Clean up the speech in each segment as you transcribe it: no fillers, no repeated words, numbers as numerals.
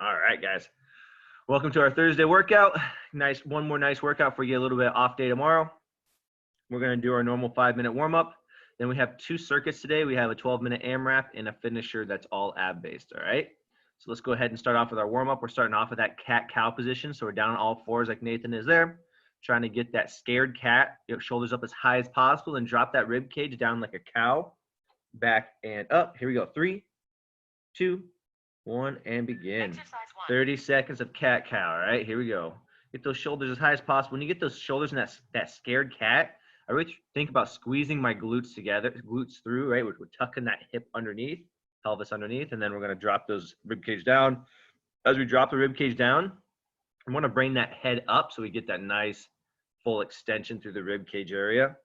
All right, guys. Welcome to our Thursday workout. One more nice workout for you. A little bit off day tomorrow. We're going to do our normal 5-minute warm up. Then we have 2 circuits today. We have a 12-minute AMRAP and a finisher that's all ab based. All right. So let's go ahead and start off with our warm up. We're starting off with that cat-cow position. So we're down on all fours like Nathan is there. Trying to get that scared cat, shoulders up as high as possible, and drop that rib cage down like a cow. Back and up. Here we go. 3, 2, 1, and begin. 30 seconds of cat-cow. All right, here we go. Get those shoulders as high as possible. When you get those shoulders and that scared cat, I really think about squeezing my glutes together, glutes through, right? We're tucking that hip underneath, pelvis underneath, and then we're going to drop those rib cage down. As we drop the rib cage down, I want to bring that head up so we get that nice full extension through the rib cage area.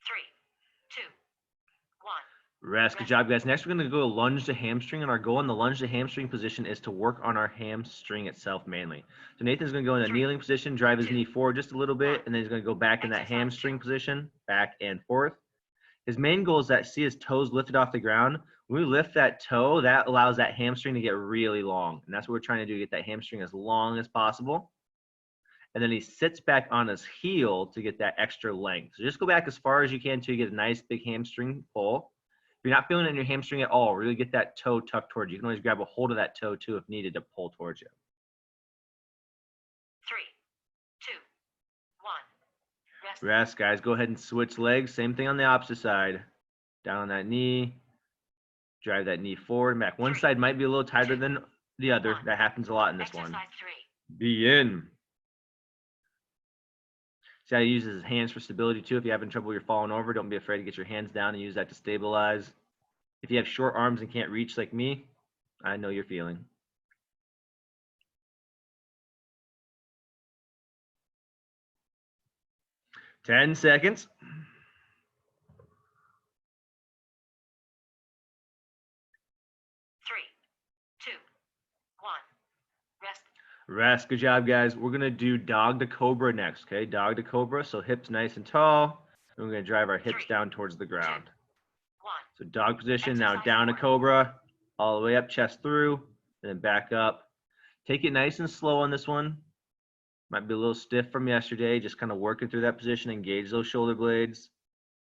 3, 2, 1. Rest. Good job, guys. Next, we're going to go lunge to hamstring, and our goal in the lunge to hamstring position is to work on our hamstring itself mainly. So Nathan's going to go in a kneeling position, drive his knee forward just a little bit, and then he's going to go back in that hamstring position, back and forth. His main goal is that see his toes lifted off the ground. When we lift that toe, that allows that hamstring to get really long, and that's what we're trying to do, get that hamstring as long as possible. And then he sits back on his heel to get that extra length. So just go back as far as you can until you get a nice big hamstring pull. If you're not feeling it in your hamstring at all, really get that toe tucked towards you. You can always grab a hold of that toe too if needed to pull towards you. 3, 2, 1. Rest, guys. Go ahead and switch legs. Same thing on the opposite side. Down on that knee. Drive that knee forward and back. One side might be a little tighter than the other. That happens a lot in this one. Begin. See how he uses his hands for stability too. If you're having trouble, you're falling over, don't be afraid to get your hands down and use that to stabilize. If you have short arms and can't reach like me, I know you're feeling. Ten seconds. 3, 2, 1. Rest. Good job, guys. We're going to do dog to cobra next, okay? Dog to cobra. So hips nice and tall. And we're going to drive our hips down towards the ground. 2, 1. So dog position, now down to cobra, all the way up, chest through, and then back up. Take it nice and slow on this one. Might be a little stiff from yesterday, just kind of working through that position, engage those shoulder blades,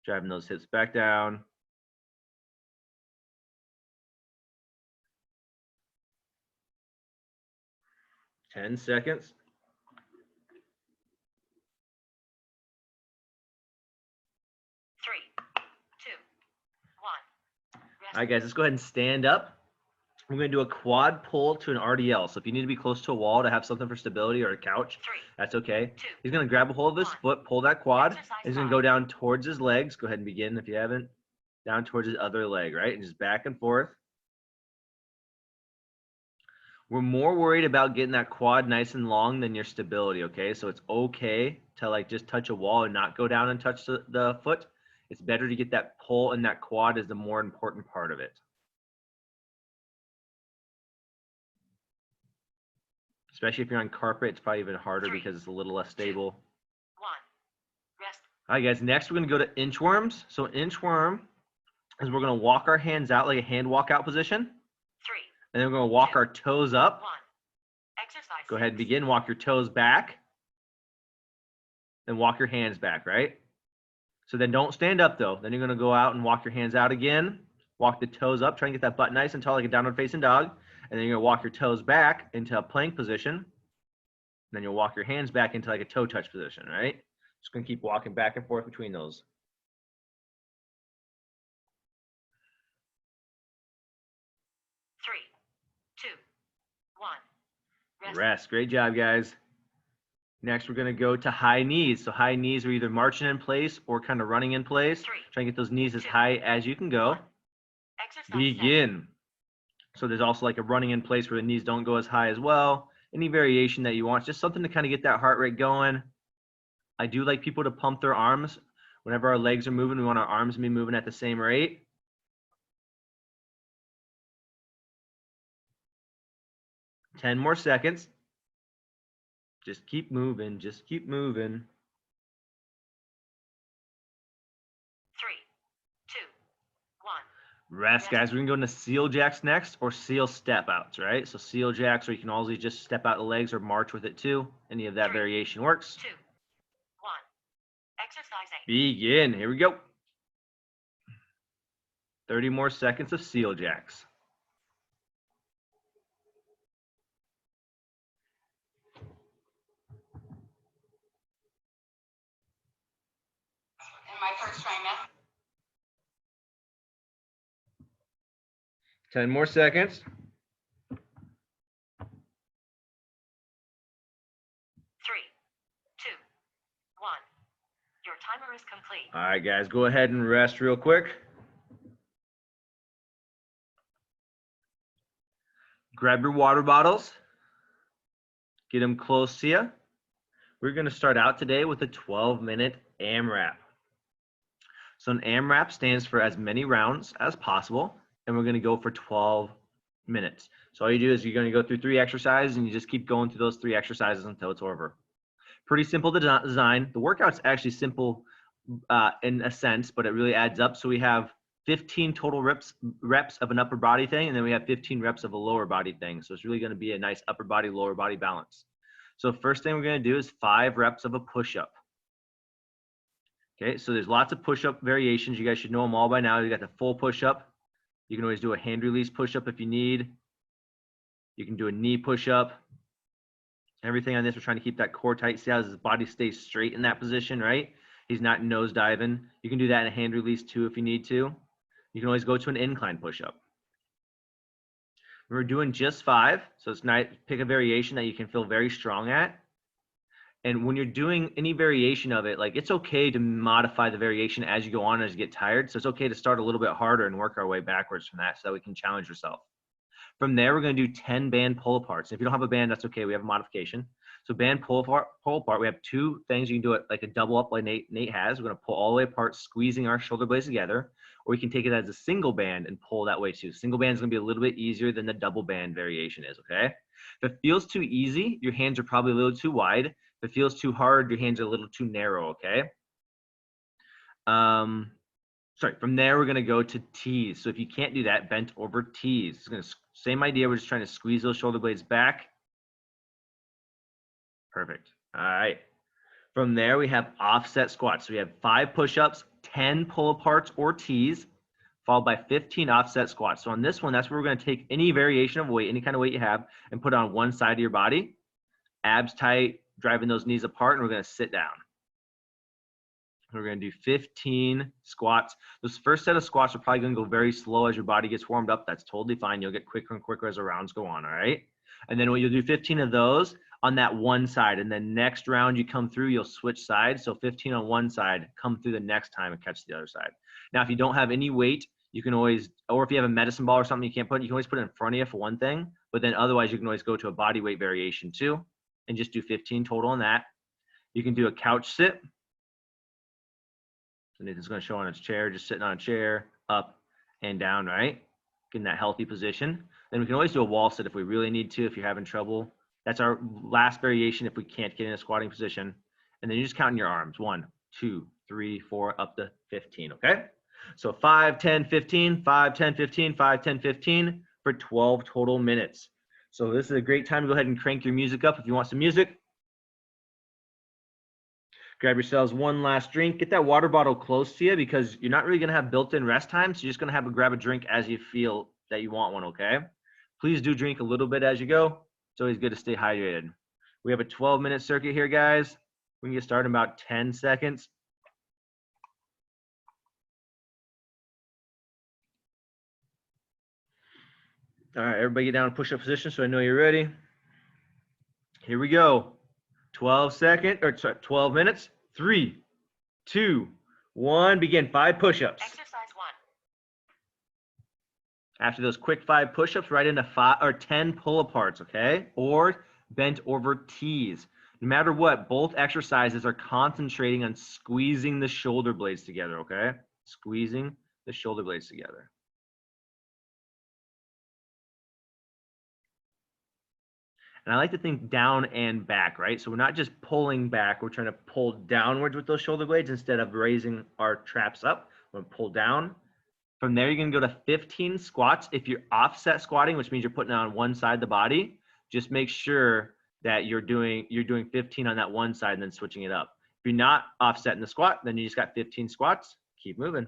driving those hips back down. Ten seconds. 3, 2, 1. All right, guys, let's go ahead and stand up. We're going to do a quad pull to an RDL. So if you need to be close to a wall to have something for stability or a couch, that's okay. He's going to grab a hold of his foot, pull that quad. He's going to go down towards his legs. Go ahead and begin if you haven't. Down towards his other leg, right? And just back and forth. We're more worried about getting that quad nice and long than your stability, okay? So it's okay to like just touch a wall and not go down and touch the foot. It's better to get that pull, and that quad is the more important part of it. Especially if you're on carpet, it's probably even harder because it's a little less stable. 1. Rest. All right, guys, next we're going to go to inchworms. So inchworm is we're going to walk our hands out like a hand walkout position. 3. And then we're going to walk our toes up. 1. Exercise. Go ahead and begin. Walk your toes back. Then walk your hands back, right? So then don't stand up, though. Then you're going to go out and walk your hands out again. Walk the toes up. Try and get that butt nice and tall like a downward facing dog. And then you're going to walk your toes back into a plank position. And then you'll walk your hands back into like a toe touch position, right? Just going to keep walking back and forth between those. 3, 2, 1. Rest. Great job, guys. Next, we're going to go to high knees. So high knees are either marching in place or kind of running in place. Try and get those knees as high as you can go. Begin. So there's also like a running in place where the knees don't go as high as well. Any variation that you want, just something to kind of get that heart rate going. I do like people to pump their arms. Whenever our legs are moving, we want our arms to be moving at the same rate. 10 more seconds. Just keep moving. Just keep moving. 3, 2, Rest, guys. We're gonna go into seal jacks next, or seal step outs, right? So seal jacks, or you can always just step out the legs or march with it too. Any of that 3, variation works. 2, 1. Exercising. Begin. Here we go. 30 more seconds of seal jacks. In my first trimester. 10 more seconds. 3, 2, 1. Your timer is complete. All right, guys, go ahead and rest real quick. Grab your water bottles. Get them close to you. We're going to start out today with a 12-minute AMRAP. So an AMRAP stands for as many rounds as possible, and we're going to go for 12 minutes. So all you do is you're going to go through 3 exercises, and you just keep going through those 3 exercises until it's over. Pretty simple design. The workout's actually simple in a sense, but it really adds up. So we have 15 total reps of an upper body thing, and then we have 15 reps of a lower body thing. So it's really going to be a nice upper body, lower body balance. So first thing we're going to do is 5 reps of a push-up. Okay, so there's lots of push-up variations. You guys should know them all by now. You got the full push-up. You can always do a hand release push-up if you need. You can do a knee push-up. Everything on this, we're trying to keep that core tight. See how his body stays straight in that position, right? He's not nose diving. You can do that in a hand release too if you need to. You can always go to an incline push-up. We're doing just 5, so it's nice. Pick a variation that you can feel very strong at. And when you're doing any variation of it, like it's okay to modify the variation as you go on, as you get tired. So it's okay to start a little bit harder and work our way backwards from that so that we can challenge yourself. From there, we're going to do 10 band pull aparts. If you don't have a band, that's okay. We have a modification. So band pull apart, we have 2 things. You can do it like a double up like Nate has. We're going to pull all the way apart, squeezing our shoulder blades together. Or we can take it as a single band and pull that way too. Single band is going to be a little bit easier than the double band variation is, okay? If it feels too easy, your hands are probably a little too wide. If it feels too hard, your hands are a little too narrow, okay? From there, we're going to go to T's. So if you can't do that, bent over T's. It's going to same idea. We're just trying to squeeze those shoulder blades back. Perfect. All right. From there, we have offset squats. So we have 5 push-ups, 10 pull-aparts or T's, followed by 15 offset squats. So on this one, that's where we're going to take any variation of weight, any kind of weight you have, and put it on one side of your body. Abs tight, driving those knees apart, and we're going to sit down. We're going to do 15 squats. This first set of squats are probably going to go very slow as your body gets warmed up. That's totally fine. You'll get quicker and quicker as the rounds go on, all right? And then you'll do 15 of those on that one side. And then next round you come through, you'll switch sides. So 15 on one side, come through the next time and catch the other side. Now, if you don't have any weight, you can always, or if you have a medicine ball or something you can't put, you can always put it in front of you for one thing. But then otherwise, you can always go to a body weight variation too and just do 15 total on that. You can do a couch sit. So Nathan's going to show on his chair, just sitting on a chair, up and down, right? Getting that healthy position. Then we can always do a wall sit if we really need to, if you're having trouble. That's our last variation if we can't get in a squatting position. And then you just count in your arms. 1, 2, 3, 4, up to 15, okay? So 5, 10, 15, 5, 10, 15, 5, 10, 15 for 12 total minutes. So this is a great time to go ahead and crank your music up if you want some music. Grab yourselves one last drink. Get that water bottle close to you because you're not really going to have built-in rest time. So you're just going to have to grab a drink as you feel that you want one, okay? Please do drink a little bit as you go. It's always good to stay hydrated. We have a 12-minute circuit here, guys. We can get started in about 10 seconds. All right, everybody get down in push-up position so I know you're ready. Here we go. 12 minutes. 3, 2, 1. Begin. 5 push-ups. Exercise 1. After those quick 5 push-ups, right into 5 or 10 pull-aparts, okay? Or bent over T's. No matter what, both exercises are concentrating on squeezing the shoulder blades together, okay? Squeezing the shoulder blades together. And I like to think down and back, right? So we're not just pulling back, we're trying to pull downwards with those shoulder blades instead of raising our traps up. We're gonna pull down From there, you're gonna go to 15 squats. If you're offset squatting, which means you're putting it on one side of the body, just make sure that you're doing 15 on that one side and then switching it up. If you're not offset in the squat, then you just got 15 squats. Keep moving.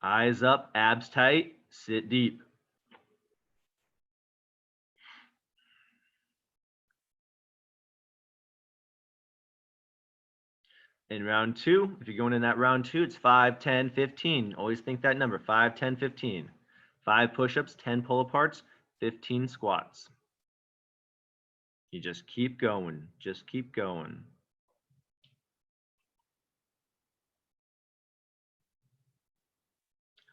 Eyes up, abs tight, sit deep. In round 2, if you're going in that round 2, it's 5, 10, 15. Always think that number, 5, 10, 15. 5 push-ups, 10 pull-aparts, 15 squats. You just keep going, just keep going.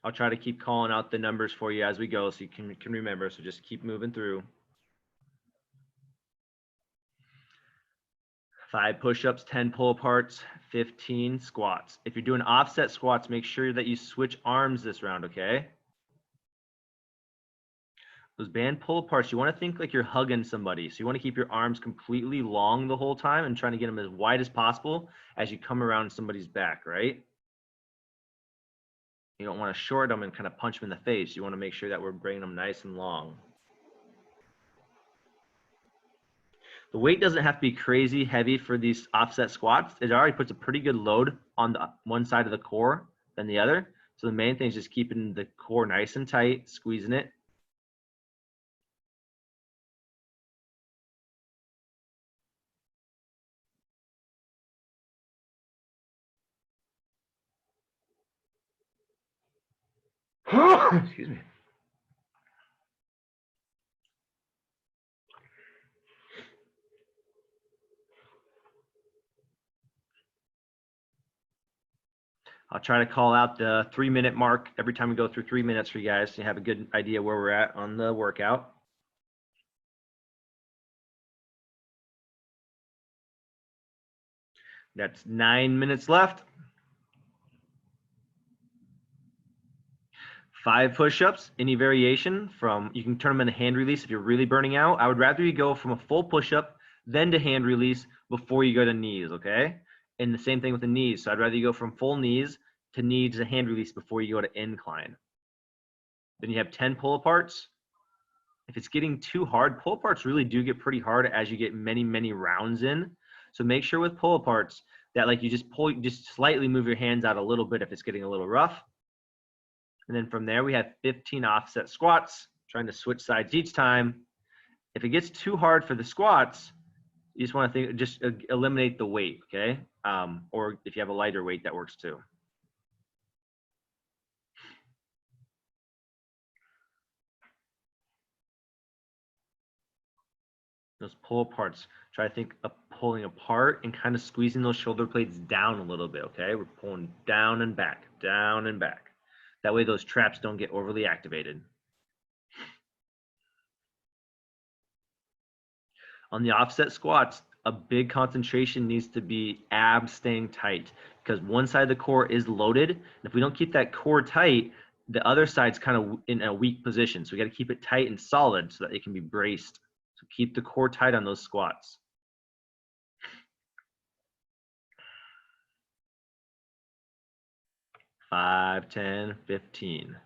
I'll try to keep calling out the numbers for you as we go so you can remember, so just keep moving through. 5 push-ups, 10 pull-aparts, 15 squats. If you're doing offset squats, make sure that you switch arms this round, okay? Those band pull-aparts, you want to think like you're hugging somebody. So you want to keep your arms completely long the whole time and trying to get them as wide as possible as you come around somebody's back, right? You don't want to short them and kind of punch them in the face. You want to make sure that we're bringing them nice and long. The weight doesn't have to be crazy heavy for these offset squats. It already puts a pretty good load on the one side of the core than the other. So the main thing is just keeping the core nice and tight, squeezing it. Excuse me. I'll try to call out the 3-minute mark every time we go through 3 minutes for you guys to have a good idea where we're at on the workout. That's 9 minutes left. 5 push-ups, any variation from, you can turn them into hand release if you're really burning out. I would rather you go from a full push-up then to hand release before you go to knees, okay? And the same thing with the knees. So I'd rather you go from full knees to hand release before you go to incline. Then you have 10 pull-aparts. If it's getting too hard, pull-aparts really do get pretty hard as you get many, many rounds in. So make sure with pull-aparts that like you just slightly move your hands out a little bit if it's getting a little rough. And then from there, we have 15 offset squats, trying to switch sides each time. If it gets too hard for the squats, you just want to just eliminate the weight, okay? Or if you have a lighter weight, that works too. Those pull aparts, try to think of pulling apart and kind of squeezing those shoulder blades down a little bit, okay? We're pulling down and back, down and back. That way those traps don't get overly activated. On the offset squats, a big concentration needs to be abs staying tight because one side of the core is loaded. And if we don't keep that core tight, the other side's kind of in a weak position. So we got to keep it tight and solid so that it can be braced. So keep the core tight on those squats. 5, 10, 15.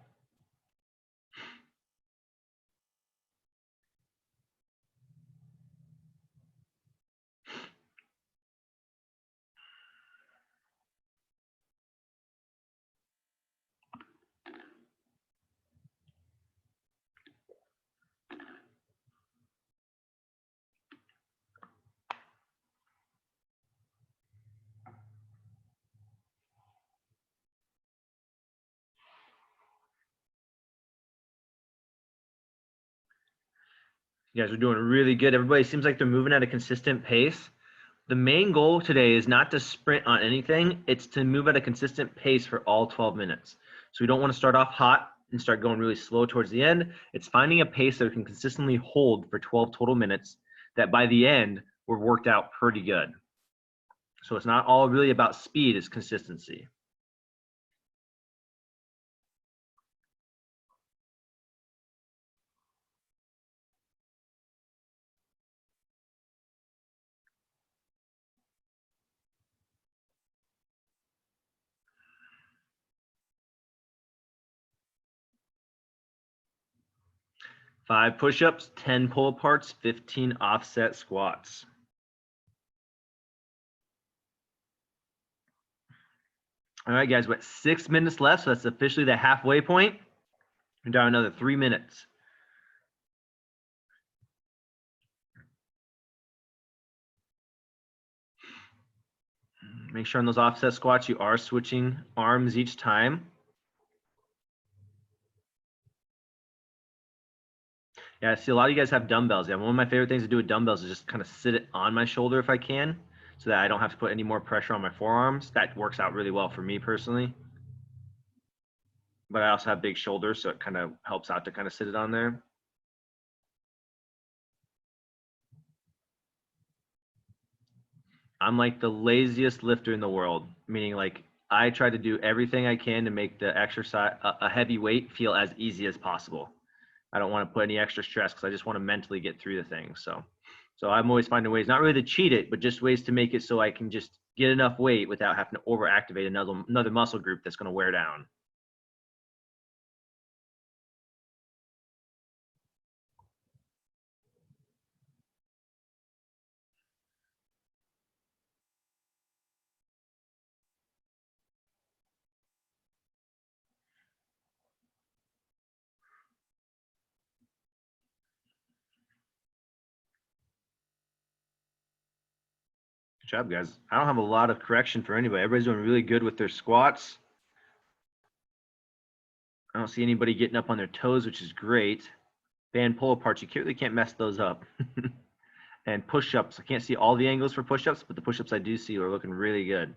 You guys are doing really good. Everybody seems like they're moving at a consistent pace. The main goal today is not to sprint on anything. It's to move at a consistent pace for all 12 minutes. So we don't want to start off hot and start going really slow towards the end. It's finding a pace that we can consistently hold for 12 total minutes that by the end, we're worked out pretty good. So it's not all really about speed, it's consistency. 5 push-ups, 10 pull-aparts, 15 offset squats. All right, guys, we're at 6 minutes left, so that's officially the halfway point. We're down another 3 minutes. Make sure on those offset squats you are switching arms each time. Yeah, I see a lot of you guys have dumbbells. Yeah, one of my favorite things to do with dumbbells is just kind of sit it on my shoulder if I can, so that I don't have to put any more pressure on my forearms. That works out really well for me personally. But I also have big shoulders, so it kind of helps out to kind of sit it on there. I'm like the laziest lifter in the world, meaning like I try to do everything I can to make the exercise, a heavy weight, feel as easy as possible. I don't want to put any extra stress because I just want to mentally get through the thing. So I'm always finding ways, not really to cheat it, but just ways to make it so I can just get enough weight without having to overactivate another muscle group that's going to wear down. Good job, guys. I don't have a lot of correction for anybody. Everybody's doing really good with their squats. I don't see anybody getting up on their toes, which is great. Band pull aparts, you really can't mess those up. And push-ups, I can't see all the angles for push-ups, but the push-ups I do see are looking really good.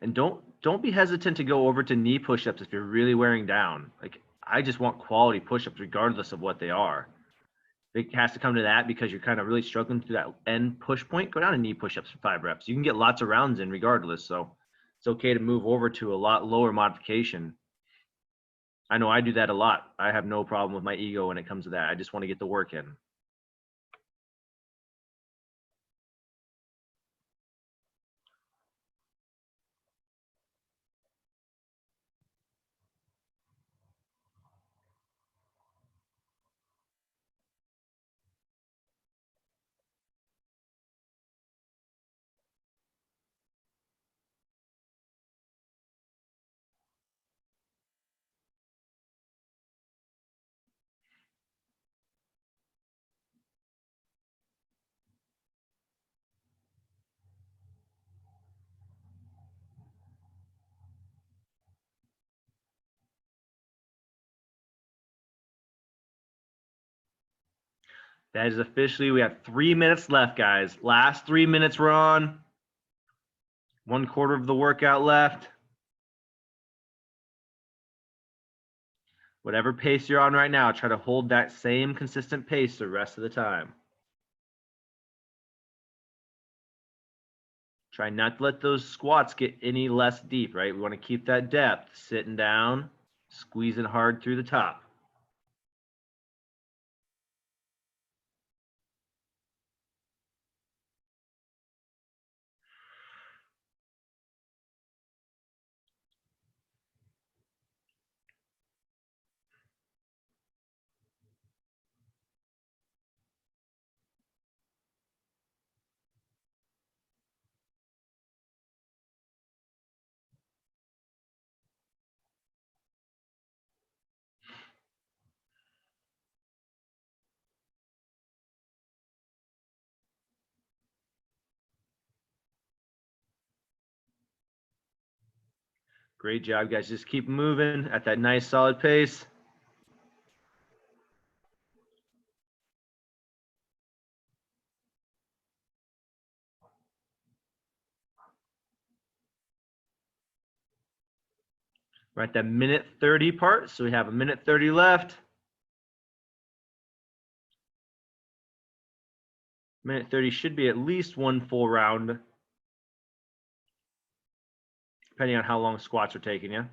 And don't be hesitant to go over to knee push-ups if you're really wearing down. Like I just want quality push-ups regardless of what they are. If it has to come to that because you're kind of really struggling through that end push point, go down to knee push-ups for 5 reps. You can get lots of rounds in regardless, so it's okay to move over to a lot lower modification. I know I do that a lot. I have no problem with my ego when it comes to that. I just want to get the work in. That is officially, we have 3 minutes left, guys. Last 3 minutes we're on. 1/4 of the workout left. Whatever pace you're on right now, try to hold that same consistent pace the rest of the time. Try not to let those squats get any less deep, right? We want to keep that depth, sitting down, squeezing hard through the top. Great job, guys. Just keep moving at that nice solid pace. We're at that minute 30 part, so we have a minute 30 left. Minute 30 should be at least 1 full round, depending on how long squats are taking you.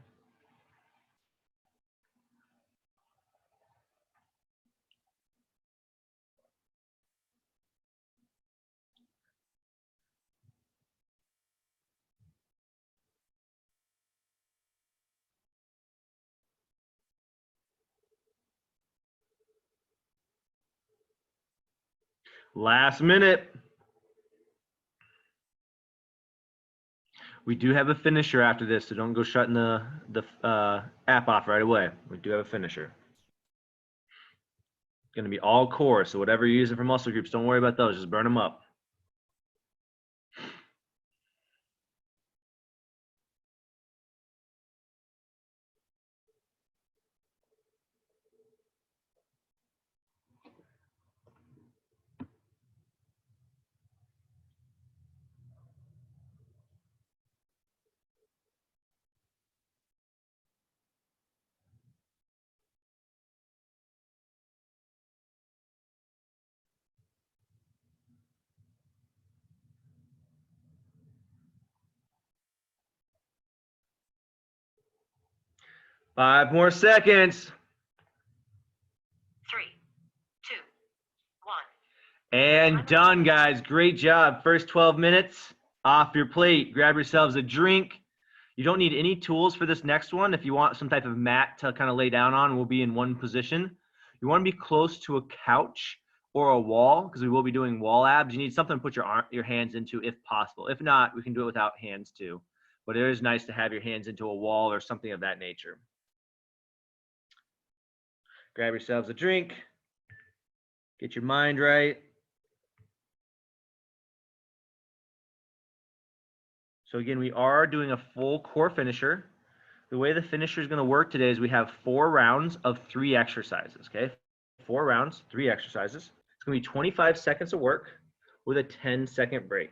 Last minute. We do have a finisher after this, so don't go shutting the app off right away. We do have a finisher. It's going to be all core, so whatever you're using for muscle groups, don't worry about those. Just burn them up. Five more seconds. 3, 2, 1. And done, guys. Great job. First 12 minutes off your plate. Grab yourselves a drink. You don't need any tools for this next one. If you want some type of mat to kind of lay down on, we'll be in one position. You want to be close to a couch or a wall because we will be doing wall abs. You need something to put your hands into if possible. If not, we can do it without hands too. But it is nice to have your hands into a wall or something of that nature. Grab yourselves a drink. Get your mind right. So again, we are doing a full core finisher. The way the finisher is going to work today is we have 4 rounds of 3 exercises, okay? 4 rounds, 3 exercises. It's going to be 25 seconds of work with a 10-second break.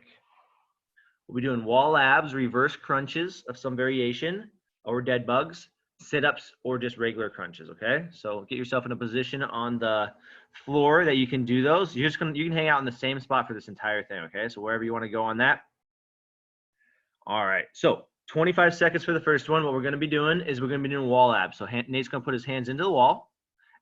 We'll be doing wall abs, reverse crunches of some variation, or dead bugs, sit-ups, or just regular crunches, okay? So get yourself in a position on the floor that you can do those. You can hang out in the same spot for this entire thing, okay? So wherever you want to go on that. All right, so 25 seconds for the first one. What we're going to be doing is we're going to be doing wall abs. So Nate's going to put his hands into the wall,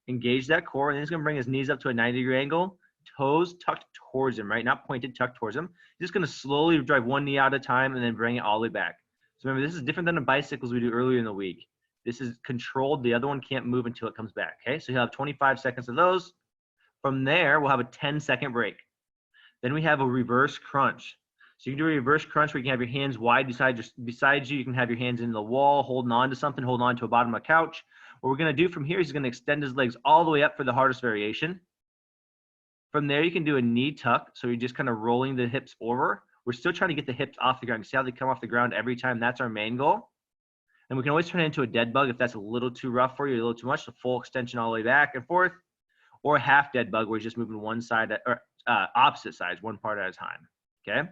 engage that core, and then he's going to bring his knees up to a 90-degree angle, toes tucked towards him, right? Not pointed, tucked towards him. He's just going to slowly drive one knee at a time and then bring it all the way back. So remember, this is different than the bicycles we do earlier in the week. This is controlled. The other one can't move until it comes back, okay? So you'll have 25 seconds of those. From there, we'll have a 10-second break. Then we have a reverse crunch. So you can do a reverse crunch where you can have your hands wide beside you. You can have your hands in the wall, holding on to something, holding on to a bottom of a couch. What we're going to do from here is he's going to extend his legs all the way up for the hardest variation. From there, you can do a knee tuck. So you're just kind of rolling the hips over. We're still trying to get the hips off the ground. See how they come off the ground every time? That's our main goal. And we can always turn it into a dead bug if that's a little too rough for you, a little too much. So full extension all the way back and forth. Or a half dead bug where you're just moving one side or opposite sides, one part at a time. Okay?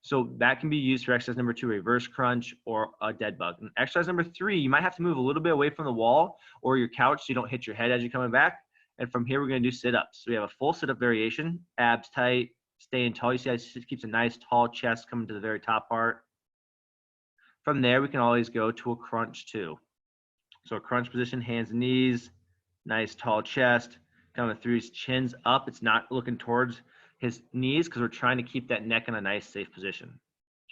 So that can be used for exercise number 2, reverse crunch or a dead bug. And exercise number 3, you might have to move a little bit away from the wall or your couch so you don't hit your head as you're coming back. And from here, we're going to do sit-ups. So we have a full sit-up variation, abs tight, staying tall. You see how it keeps a nice tall chest coming to the very top part. From there, we can always go to a crunch too. So a crunch position, hands and knees, nice tall chest, coming through his chins up. It's not looking towards his knees because we're trying to keep that neck in a nice safe position.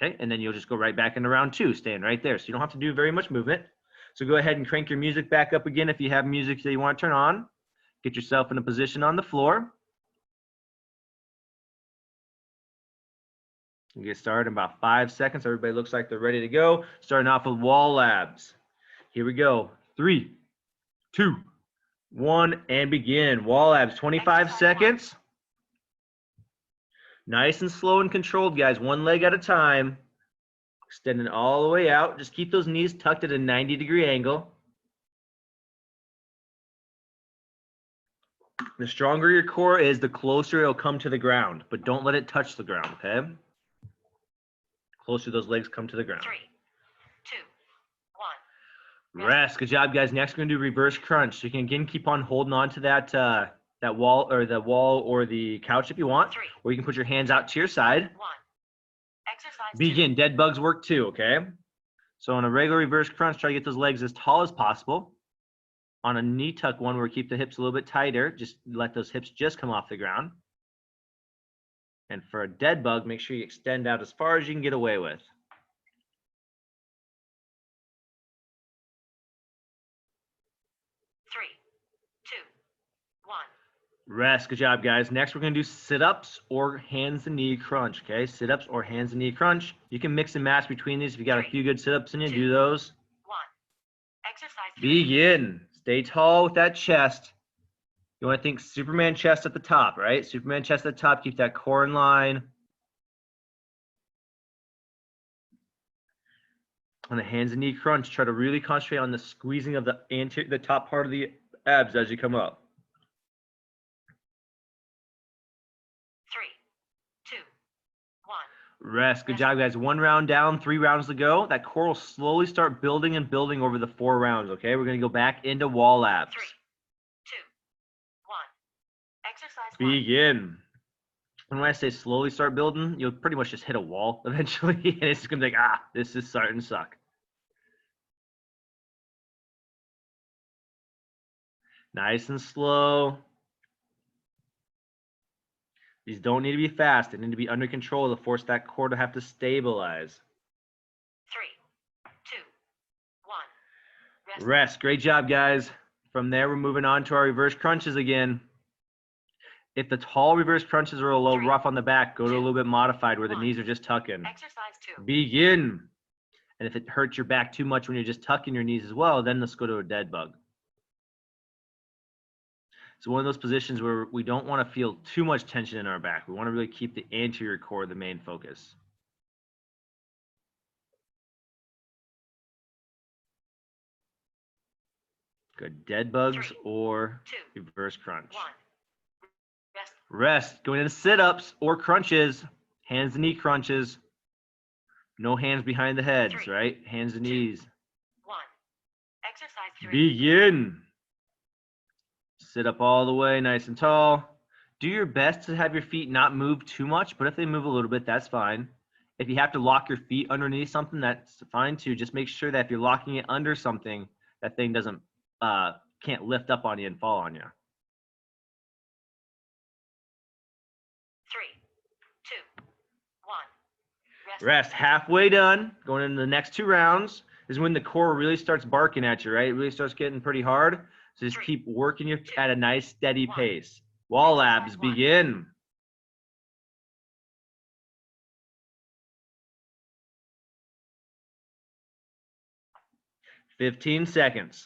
Okay, and then you'll just go right back into round 2, staying right there. So you don't have to do very much movement. So go ahead and crank your music back up again if you have music that you want to turn on. Get yourself in a position on the floor. You get started in about 5 seconds. Everybody looks like they're ready to go. Starting off with wall abs. Here we go. 3, 2, 1, and begin. Wall abs, 25 seconds. Nice and slow and controlled, guys. One leg at a time. Extending all the way out. Just keep those knees tucked at a 90-degree angle. The stronger your core is, the closer it'll come to the ground. But don't let it touch the ground, okay? Closer those legs come to the ground. 3, 2, 1. Rest. Good job, guys. Next, we're going to do reverse crunch. So you can, again, keep on holding on to that wall or the couch if you want. 3, Or you can put your hands out to your side. 1. Exercise 2. Begin. Dead bugs work too, okay? So on a regular reverse crunch, try to get those legs as tall as possible. On a knee tuck one where we keep the hips a little bit tighter, just let those hips just come off the ground. And for a dead bug, make sure you extend out as far as you can get away with. Rest. Good job, guys. Next, we're going to do sit-ups or hands and knee crunch, okay? Sit-ups or hands and knee crunch. You can mix and match between these. If you got a few good sit-ups in you, do those. 1. Exercise 3. Begin. Stay tall with that chest. You want to think Superman chest at the top, right? Superman chest at the top. Keep that core in line. On the hands and knee crunch, try to really concentrate on the squeezing of the top part of the abs as you come up. 3, 2, 1. Rest. Good job, guys. 1 round down, 3 rounds to go. That core will slowly start building and building over the 4 rounds, okay? We're going to go back into wall abs. 3, 2, 1. Exercise 1. Begin. And when I say slowly start building, you'll pretty much just hit a wall eventually, and it's just going to be like, this is starting to suck. Nice and slow. These don't need to be fast. They need to be under control to force that core to have to stabilize. 3, 2, 1. Rest. Great job, guys. From there, we're moving on to our reverse crunches again. If the tall reverse crunches are a little rough on the back, go to a little bit modified where the knees are just tucking. Exercise 2. Begin. And if it hurts your back too much when you're just tucking your knees as well, then let's go to a dead bug. It's one of those positions where we don't want to feel too much tension in our back. We want to really keep the anterior core the main focus. Good. Dead bugs 3, or 2, reverse crunch. 1. Rest. Rest. Going into sit-ups or crunches. Hands and knee crunches. No hands behind the heads, 3, right? Hands and 2, knees. 1. Exercise 3. Begin. Sit up all the way, nice and tall. Do your best to have your feet not move too much, but if they move a little bit, that's fine. If you have to lock your feet underneath something, that's fine too. Just make sure that if you're locking it under something, that thing doesn't can't lift up on you and fall on you. 3, 2, 1. Rest. Halfway done. Going into the next 2 rounds is when the core really starts barking at you, right? It really starts getting pretty hard. So just keep working you at a nice steady pace. Wall abs. Begin. "15 seconds.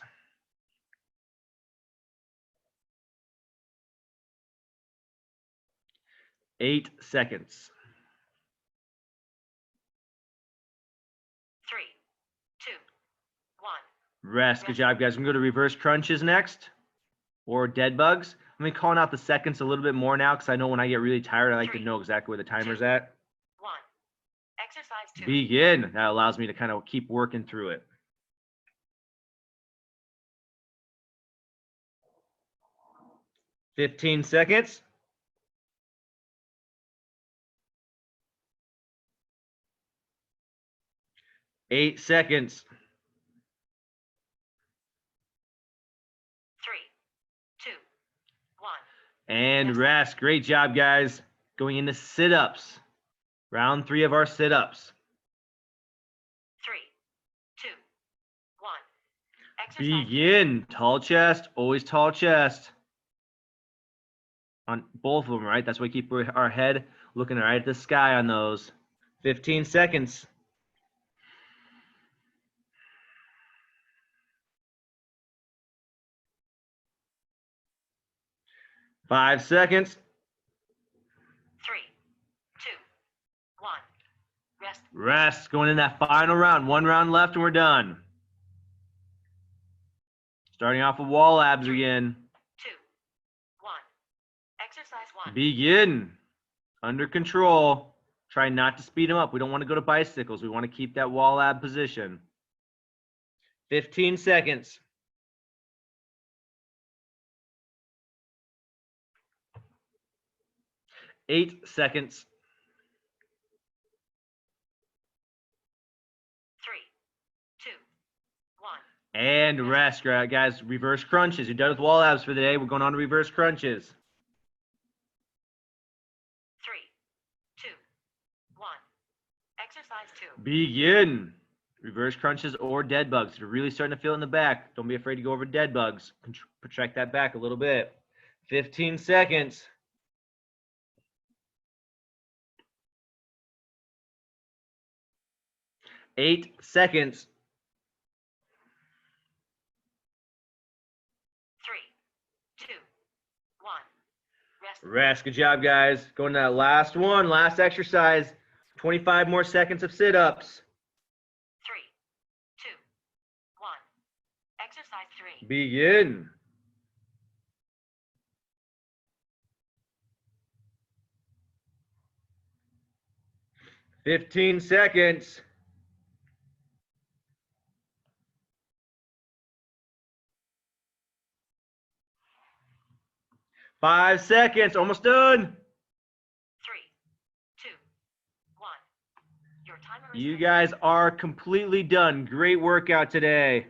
8 seconds. 3, 2, 1. Rest. Good job, guys. I'm going to go to reverse crunches next or dead bugs. I'm going to be calling out the seconds a little bit more now because I know when I get really tired, I like to know exactly where the timer's at. 1. Exercise 2. Begin. That allows me to kind of keep working through it. "15 seconds. 8 seconds. 3, 2, 1. And rest. Great job, guys. Going into sit-ups. Round 3 of our sit-ups. 3, 2, 1. Exercise. Begin. Tall chest. Always tall chest. On both of them, right? That's why we keep our head looking right at the sky on those. 15 seconds. 5 seconds. 3, 2, 1. Rest. Rest. Going in that final round. 1 round left and we're done. Starting off with wall abs again. 2, 1. Exercise 1. Begin. Under control. Try not to speed them up. We don't want to go to bicycles. We want to keep that wall ab position. 15 seconds. 8 seconds. 3, 2, 1. And rest, guys. Reverse crunches. You're done with wall abs for the day. We're going on to reverse crunches. 3, 2, 1. Exercise 2. Begin. Reverse crunches or dead bugs. If you're really starting to feel it in the back, don't be afraid to go over dead bugs. Contract that back a little bit. 15 seconds. 8 seconds. 3, 2, 1. Rest. Rest. Good job, guys. Going to that last one, last exercise. 25 more seconds of sit-ups. 3, 2, 1. Exercise 3. Begin. "15 seconds. 5 seconds. Almost done. 3, 2, 1. Your timer is You ready. guys are completely done. Great workout today.